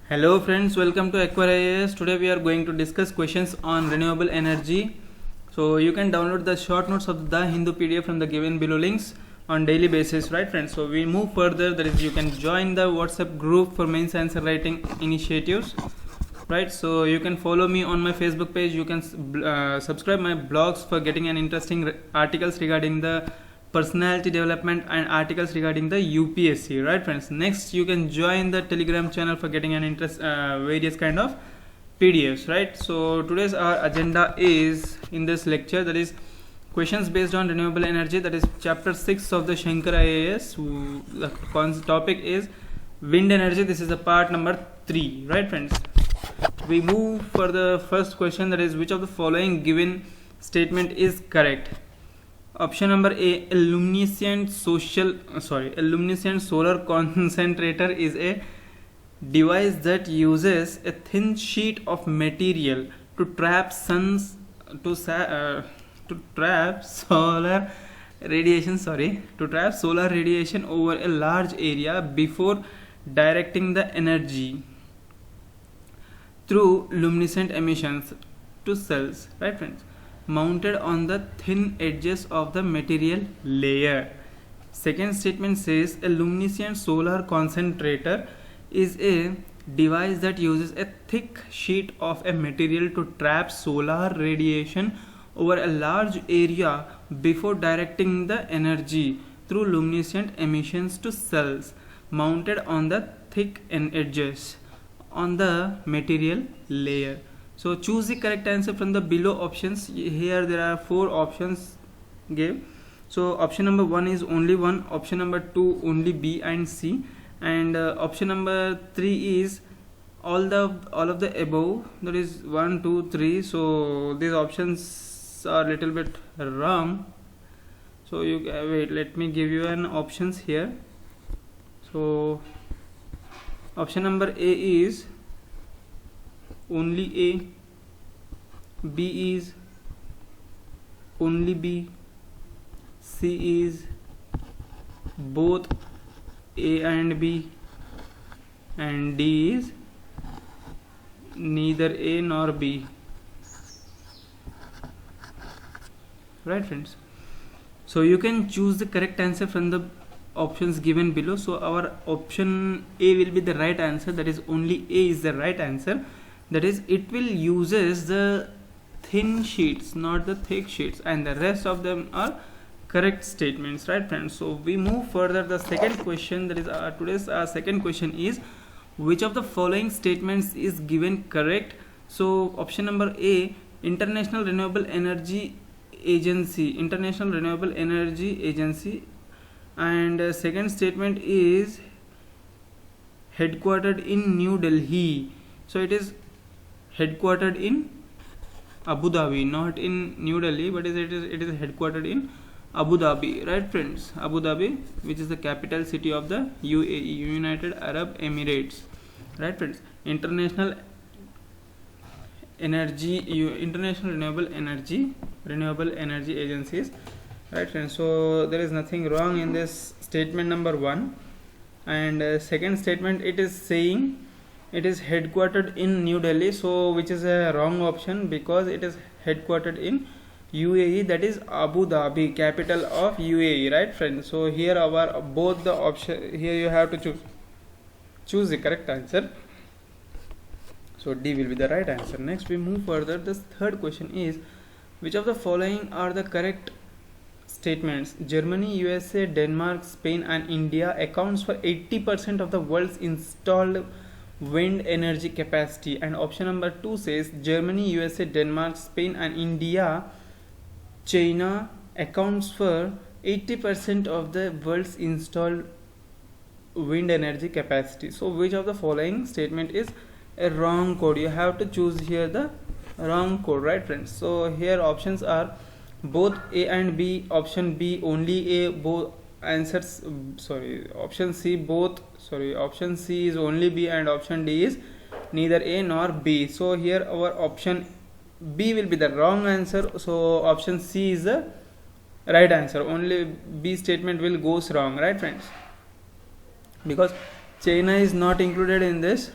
Hello friends, welcome to Acquire IAS. Today we are going to discuss questions on renewable energy. So you can download the short notes of the Hindu PDF from the given below links on daily basis, right friends? So we move further, that is you can join the WhatsApp group for mains answer writing initiatives, right? So you can follow me on my Facebook page. You can subscribe my blogs for getting an interesting articles regarding the personality development and articles regarding the UPSC, right friends? Next you can join the Telegram channel for getting an interest various kind of PDFs, right? So today's our agenda is in this lecture, that is questions based on renewable energy, that is chapter 6 of the Shankar IAS. The topic is wind energy. This is the part number 3, right friends? We move for the first question, that is which of the following given statement is correct? Option number A, a luminescent solar concentrator is a device that uses a thin sheet of material to trap solar radiation over a large area before directing the energy through luminescent emissions to cells, right friends, mounted on the thin edges of the material layer. Second statement says a luminescent solar concentrator is a device that uses a thick sheet of a material to trap solar radiation over a large area before directing the energy through luminescent emissions to cells mounted on the thick edges on the material layer. So choose the correct answer from the below options. Here there are 4 options given. So option number 1 is only 1, option number 2 only B and C, and option number 3 is all of the above, that is 1 2 3. So these options are little bit wrong. So you wait, let me give you an options here. So option number A is only A, B is only B, C is both A and B, and D is neither A nor B, right friends? So you can choose the correct answer from the options given below. So our option A will be the right answer, that is only A is the right answer. That is, it will uses the thin sheets, not the thick sheets, and the rest of them are correct statements, right friends? So we move further. The second question, that is today's second question is which of the following statements is given correct? So option number A, International Renewable Energy Agency, and second statement is headquartered in New Delhi. So it is headquartered in Abu Dhabi, not in New Delhi, but it is headquartered in Abu Dhabi, right friends? Abu Dhabi, which is the capital city of the UAE, United Arab Emirates, right friends? International renewable energy agencies, right friends? So there is nothing wrong in this statement number 1. And second statement, it is saying it is headquartered in New Delhi, so which is a wrong option, because it is headquartered in UAE, that is Abu Dhabi, capital of UAE, right friends? So here our both the option, here you have to choose the correct answer. So D will be the right answer. Next we move further. The third question is which of the following are the correct statements? Germany, USA, Denmark, Spain and India accounts for 80% of the world's installed wind energy capacity. And option number 2 says Germany, USA, Denmark, Spain and India, China accounts for 80% of the world's installed wind energy capacity. So which of the following statement is a wrong code? You have to choose here the wrong code, right friends? So here options are both A and B, option B only A, both answers, option C is only B, and option D is neither A nor B. So here our option B will be the wrong answer. So option C is the right answer. Only B statement will goes wrong, right friends? Because China is not included in this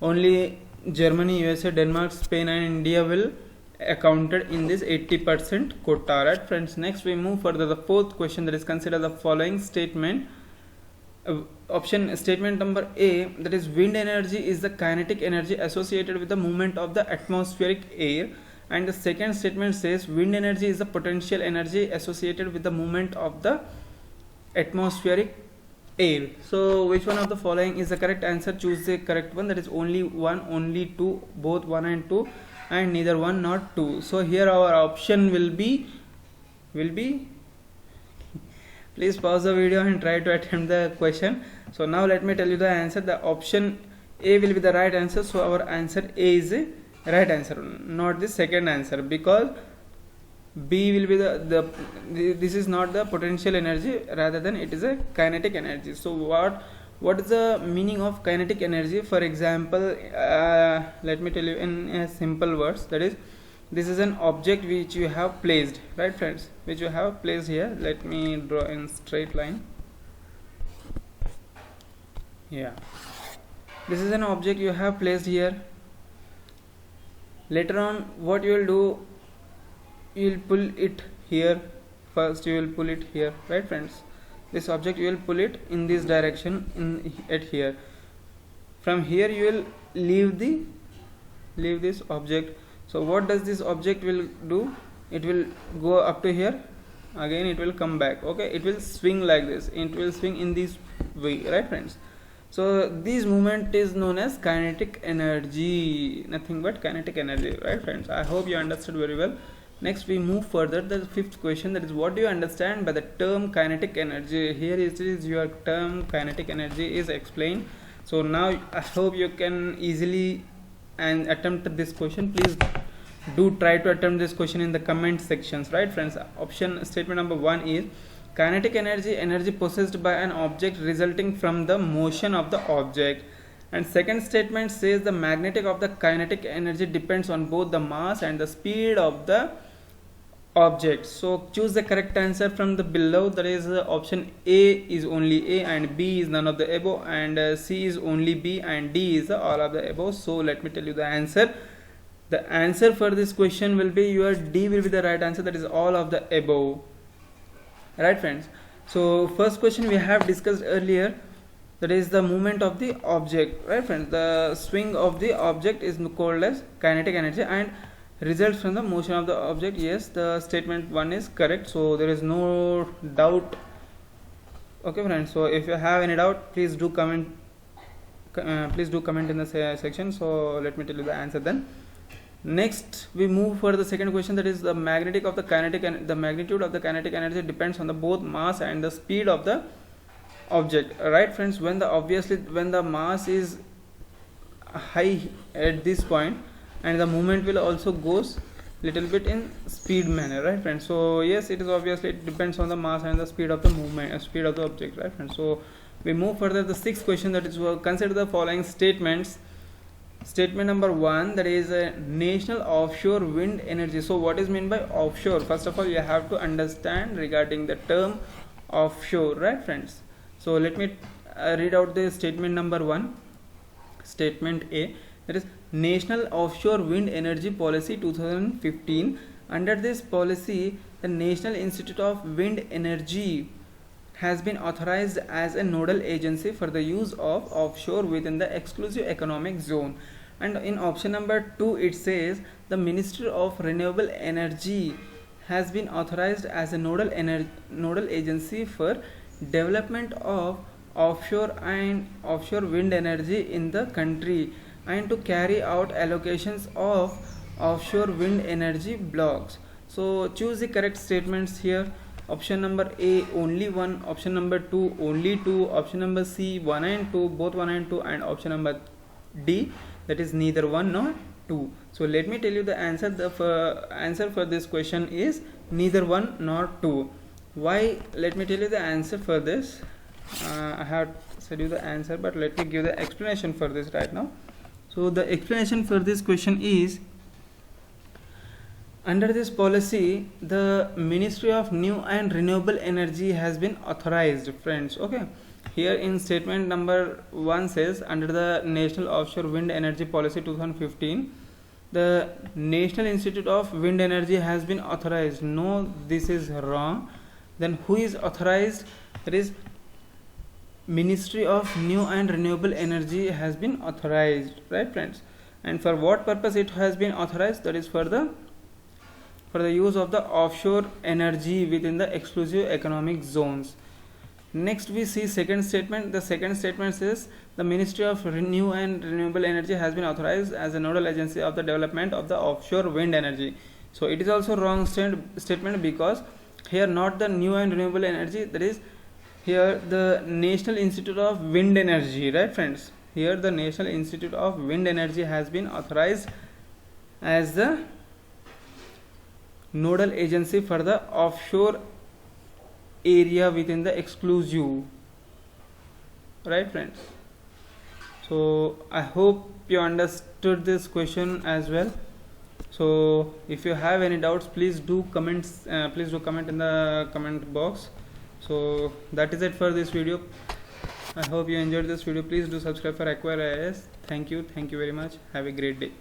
only Germany, USA, Denmark, Spain and India will accounted in this 80% quota. Right friends, next we move further. The fourth question, that is consider the following statement. Option statement number A, that is wind energy is the kinetic energy associated with the movement of the atmospheric air, and the second statement says wind energy is the potential energy associated with the movement of the atmospheric air. So which one of the following is the correct answer? Choose the correct one. That is only one, only two, both one and two, and neither one nor two. So here our option will be please pause the video and try to attempt the question. So now let me tell you the answer. The option A will be the right answer. So our answer A is the right answer, not the second answer, because B will be this is not the potential energy, rather than it is a kinetic energy. So what is the meaning of kinetic energy? For example, let me tell you in simple words. That is, this is an object which you have placed, right friends, which you have placed here. Let me draw in straight line. Yeah, this is an object you have placed here. Later on, what you will do, you will pull it here. First you will pull it here, right friends. This object you will pull it in this direction, at here. From here you will leave this object. So what does this object will do? It will go up to here, again it will come back. Okay, it will swing like this, it will swing in this way, right friends. So this movement is known as kinetic energy, nothing but kinetic energy, right friends. I hope you understood very well. Next we move further. The fifth question, that is, what do you understand by the term kinetic energy? Here is your term kinetic energy is explained. So now I hope you can easily and attempt this question. Please do try to attempt this question in the comment sections, right friends. Option statement number 1 is kinetic energy possessed by an object resulting from the motion of the object. And second statement says the magnetic of the kinetic energy depends on both the mass and the speed of the object. So choose the correct answer from the below. That is option A is only A and B is none of the above, and C is only B and D is all of the above. So let me tell you the answer. The answer for this question will be your D will be the right answer, that is all of the above, right friends. So first question we have discussed earlier, that is the movement of the object, right friends. The swing of the object is called as kinetic energy and results from the motion of the object. Yes, the statement 1 is correct, so there is no doubt. Okay friends, so if you have any doubt, please do comment in the section. So let me tell you the answer then. Next we move for the second question, that is the magnitude of the kinetic energy depends on the both mass and the speed of the object, right friends. When the mass is high at this point, and the movement will also goes little bit in speed manner, right friends. So yes, it is obviously it depends on the mass and the speed of the movement, speed of the object, right friends. So we move further. The sixth question, that is consider the following statements. Statement number 1, that is national offshore wind energy. So what is meant by offshore? First of all, you have to understand regarding the term offshore, right friends. So let me read out the statement number 1. Statement A, that is National Offshore Wind Energy Policy 2015. Under this policy, the National Institute of Wind Energy has been authorized as a nodal agency for the use of offshore within the exclusive economic zone. And in option number 2, it says the Ministry of Renewable Energy has been authorized as a nodal agency for development of offshore wind energy in the country, and to carry out allocations of offshore wind energy blocks. So choose the correct statements here. Option number A, only 1, option number 2, only 2, option number C, 1 and 2, both 1 and 2, and option number D, that is neither 1 nor 2. So let me tell you the answer. The answer for this question is neither 1 nor 2. Why? Let me tell you the answer for this. I have said you the answer, but let me give the explanation for this right now. So the explanation for this question is, under this policy, the Ministry of New and Renewable Energy has been authorized, friends. Okay, here in statement number 1 says, under the National Offshore Wind Energy Policy 2015, the National Institute of Wind Energy has been authorized. No, this is wrong. Then who is authorized? That is Ministry of New and Renewable Energy has been authorized, right friends? And for what purpose it has been authorized? That is for the use of the offshore energy within the exclusive economic zones. Next we see second statement. The second statement says, the Ministry of New and Renewable Energy has been authorized as a nodal agency of the development of the offshore wind energy. So it is also wrong statement, because here not the new and renewable energy, that is here the National Institute of Wind Energy, right friends? Here the National Institute of Wind Energy has been authorized as the nodal agency for the offshore area within the exclusive, right friends? So I hope you understood this question as well. So if you have any doubts, please do comment in the comment box. So that is it for this video. I hope you enjoyed this video. Please do subscribe for Acquire IAS. Thank you very much. Have a great day.